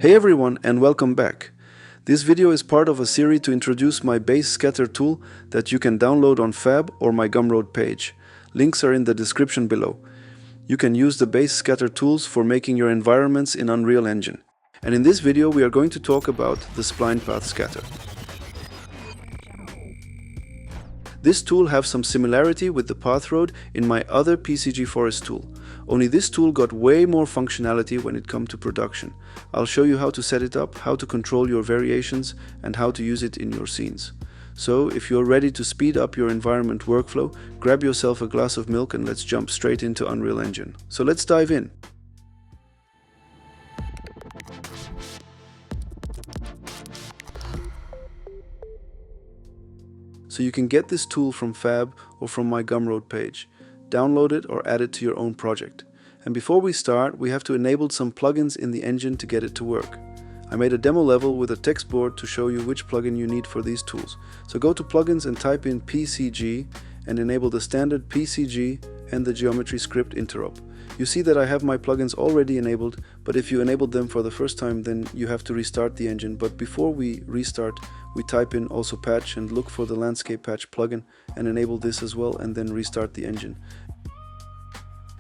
Hey everyone, and welcome back. This video is part of a series to introduce my basescatter tool that you can download on Fab or my Gumroad page. Links are in the description below. You can use the basescatter tools for making your environments in Unreal Engine. And in this video we are going to talk about the SplinePathScatter. This tool has some similarity with the path road in my other PCG forest tool. Only this tool got way more functionality when it comes to production. I'll show you how to set it up, how to control your variations, and how to use it in your scenes. So, if you're ready to speed up your environment workflow, grab yourself a glass of milk and let's jump straight into Unreal Engine. So let's dive in. So you can get this tool from Fab or from my Gumroad page. Download it or add it to your own project. And before we start, we have to enable some plugins in the engine to get it to work. I made a demo level with a text board to show you which plugin you need for these tools. So go to plugins and type in PCG and enable the standard PCG and the geometry script interop. You see that I have my plugins already enabled, but if you enabled them for the first time, then you have to restart the engine. But before we restart, we type in also patch and look for the landscape patch plugin and enable this as well, and then restart the engine.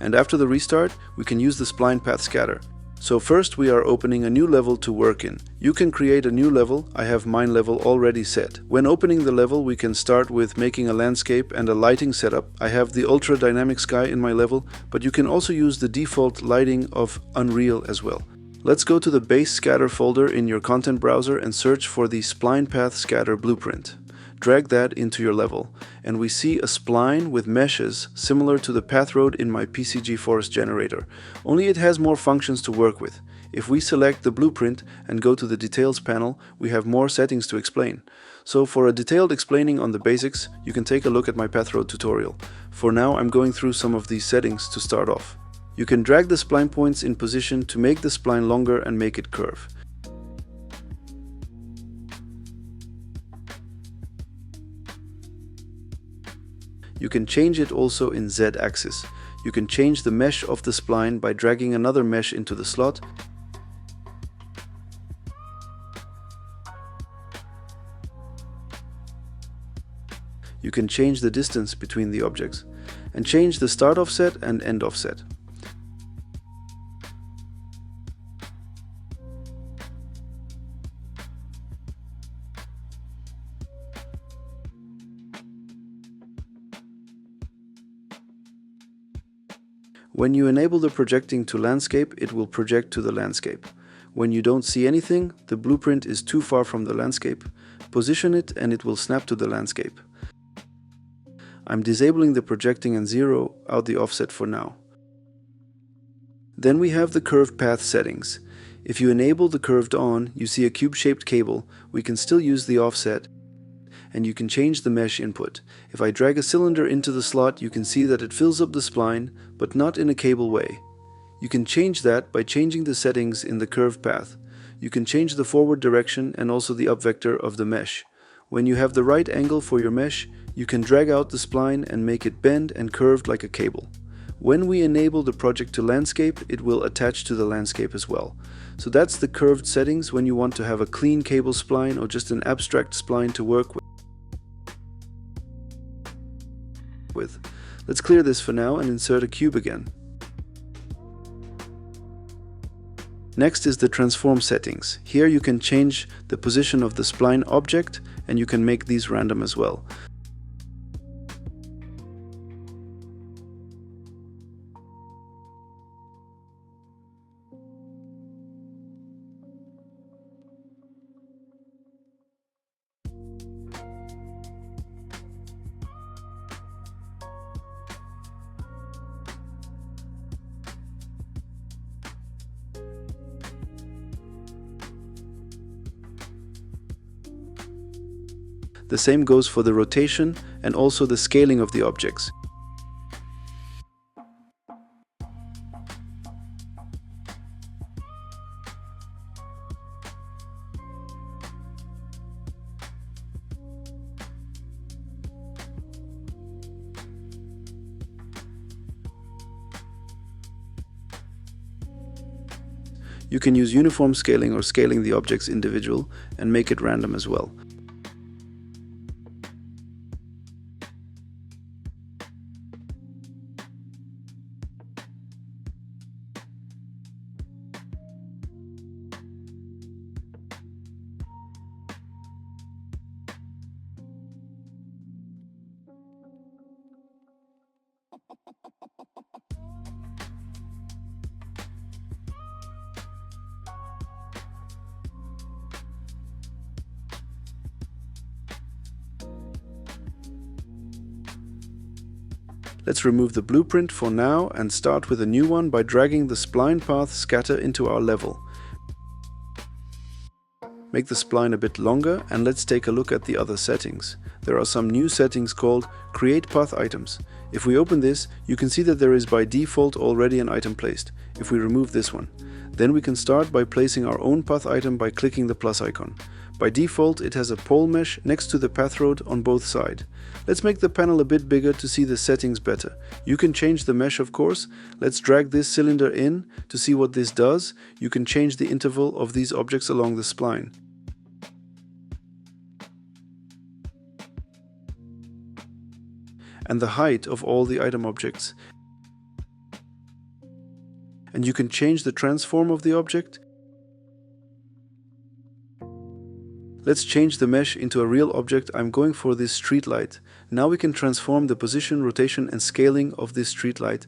And after the restart, we can use the SplinePathScatter. So first we are opening a new level to work in. You can create a new level. I have mine level already set. When opening the level, we can start with making a landscape and a lighting setup. I have the ultra dynamic sky in my level, but you can also use the default lighting of Unreal as well. Let's go to the basescatter folder in your content browser and search for the SplinePathScatter blueprint. Drag that into your level, and we see a spline with meshes similar to the path road in my PCG forest generator, only it has more functions to work with. If we select the blueprint and go to the details panel, we have more settings to explain. So for a detailed explaining on the basics, you can take a look at my path road tutorial. For now, I'm going through some of these settings to start off. You can drag the spline points in position to make the spline longer and make it curve. You can change it also in Z-axis. You can change the mesh of the spline by dragging another mesh into the slot. You can change the distance between the objects and change the start offset and end offset. When you enable the projecting to landscape, it will project to the landscape. When you don't see anything, the blueprint is too far from the landscape, position it and it will snap to the landscape. I'm disabling the projecting and zero out the offset for now. Then we have the curved path settings. If you enable the curved on, you see a cube-shaped cable. We can still use the offset, and you can change the mesh input. If I drag a cylinder into the slot, you can see that it fills up the spline, but not in a cable way. You can change that by changing the settings in the curved path. You can change the forward direction and also the up vector of the mesh. When you have the right angle for your mesh, you can drag out the spline and make it bend and curved like a cable. When we enable the project to landscape, it will attach to the landscape as well. So that's the curved settings when you want to have a clean cable spline or just an abstract spline to work with. Let's clear this for now and insert a cube again. Next is the transform settings. Here you can change the position of the spline object and you can make these random as well. The same goes for the rotation and also the scaling of the objects. You can use uniform scaling or scaling the objects individual and make it random as well. Let's remove the blueprint for now and start with a new one by dragging the SplinePathScatter into our level. Make the spline a bit longer and let's take a look at the other settings. There are some new settings called Create Path Items. If we open this, you can see that there is by default already an item placed. If we remove this one, then we can start by placing our own path item by clicking the plus icon. By default, it has a pole mesh next to the path road on both sides. Let's make the panel a bit bigger to see the settings better. You can change the mesh, of course. Let's drag this cylinder in to see what this does. You can change the interval of these objects along the spline. And the height of all the item objects. And you can change the transform of the object. Let's change the mesh into a real object. I'm going for this street light. Now we can transform the position, rotation and scaling of this street light.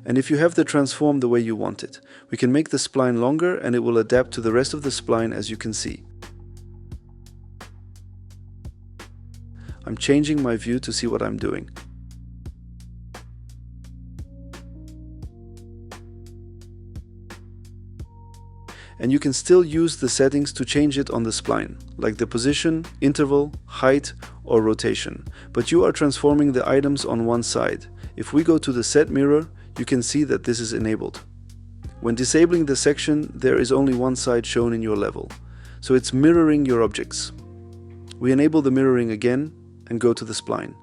And if you have the transform the way you want it, we can make the spline longer and it will adapt to the rest of the spline, as you can see. I'm changing my view to see what I'm doing. And you can still use the settings to change it on the spline, like the position, interval, height or rotation. But you are transforming the items on one side. If we go to the set mirror, you can see that this is enabled. When disabling the section, there is only one side shown in your level. So it's mirroring your objects. We enable the mirroring again and go to the spline.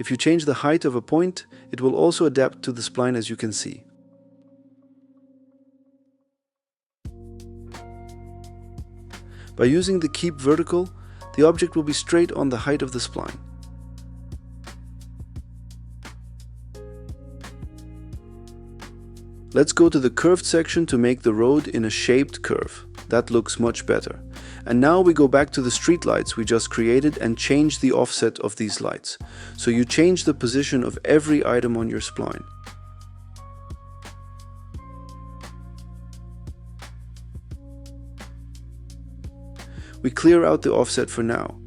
If you change the height of a point, it will also adapt to the spline, as you can see. By using the keep vertical, the object will be straight on the height of the spline. Let's go to the curved section to make the road in a shaped curve. That looks much better. And now we go back to the street lights we just created and change the offset of these lights. So you change the position of every item on your spline. We clear out the offset for now.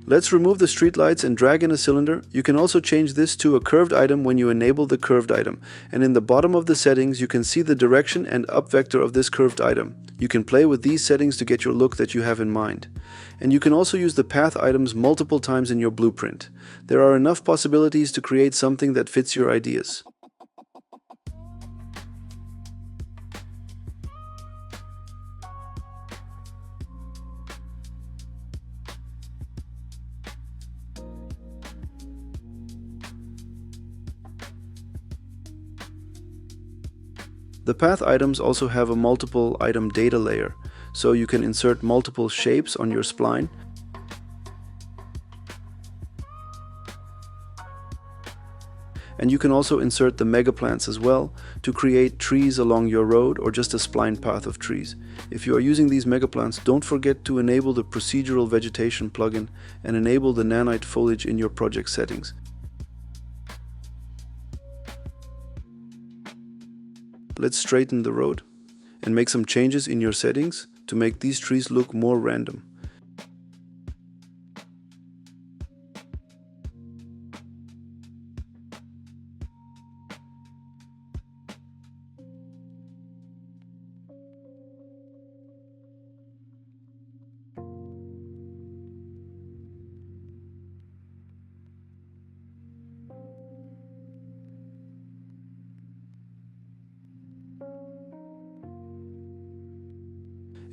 Let's remove the streetlights and drag in a cylinder. You can also change this to a curved item when you enable the curved item. And in the bottom of the settings, you can see the direction and up vector of this curved item. You can play with these settings to get your look that you have in mind. And you can also use the path items multiple times in your blueprint. There are enough possibilities to create something that fits your ideas. The path items also have a multiple item data layer, so you can insert multiple shapes on your spline. And you can also insert the mega plants as well to create trees along your road or just a spline path of trees. If you are using these mega plants, don't forget to enable the procedural vegetation plugin and enable the nanite foliage in your project settings. Let's straighten the road and make some changes in your settings to make these trees look more random.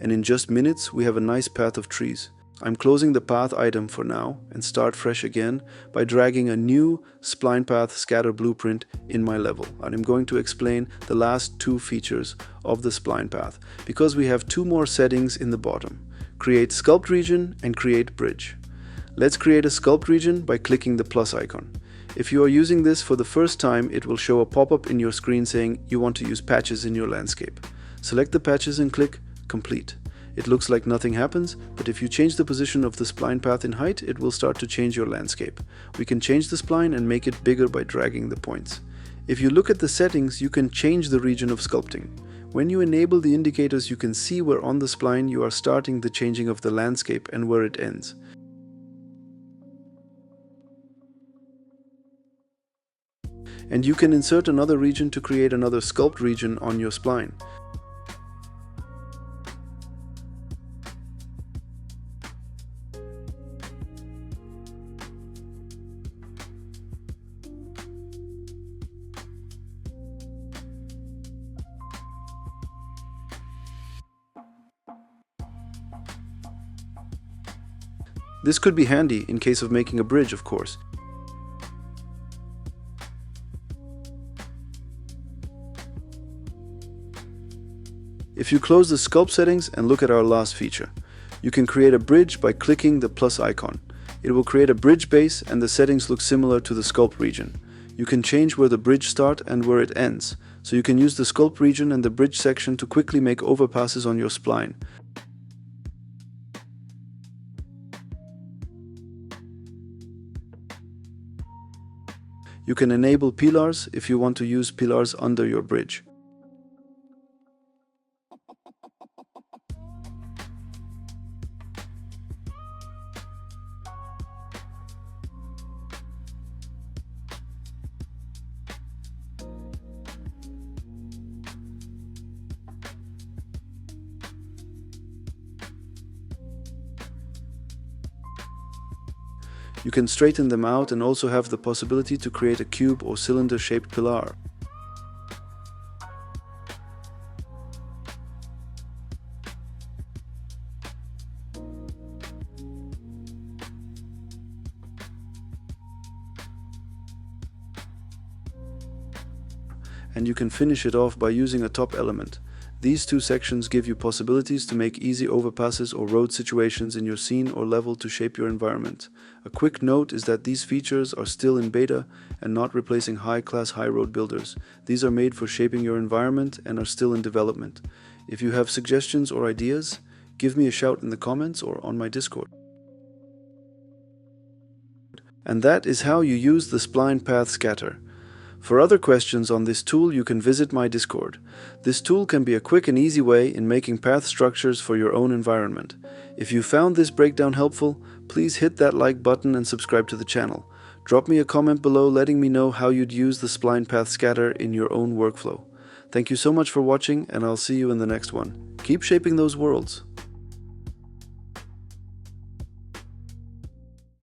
and in just minutes we have a nice path of trees. I'm closing the path item for now and start fresh again by dragging a new SplinePathScatter blueprint in my level. And I'm going to explain the last two features of the spline path because we have two more settings in the bottom: create sculpt region and create bridge. Let's create a sculpt region by clicking the plus icon. If you are using this for the first time, it will show a pop-up in your screen saying you want to use patches in your landscape. Select the patches and click complete. It looks like nothing happens, but if you change the position of the spline path in height, it will start to change your landscape. We can change the spline and make it bigger by dragging the points. If you look at the settings, you can change the region of sculpting. When you enable the indicators, you can see where on the spline you are starting the changing of the landscape and where it ends. And you can insert another region to create another sculpt region on your spline. This could be handy in case of making a bridge, of course. If you close the sculpt settings and look at our last feature, you can create a bridge by clicking the plus icon. It will create a bridge base and the settings look similar to the sculpt region. You can change where the bridge starts and where it ends, so you can use the sculpt region and the bridge section to quickly make overpasses on your spline. You can enable pillars if you want to use pillars under your bridge. You can straighten them out and also have the possibility to create a cube or cylinder-shaped pillar. And you can finish it off by using a top element. These two sections give you possibilities to make easy overpasses or road situations in your scene or level to shape your environment. A quick note is that these features are still in beta and not replacing high-class high road builders. These are made for shaping your environment and are still in development. If you have suggestions or ideas, give me a shout in the comments or on my Discord. And that is how you use the SplinePathScatter. For other questions on this tool, you can visit my Discord. This tool can be a quick and easy way in making path structures for your own environment. If you found this breakdown helpful, please hit that like button and subscribe to the channel. Drop me a comment below letting me know how you'd use the SplinePathScatter in your own workflow. Thank you so much for watching, and I'll see you in the next one. Keep shaping those worlds.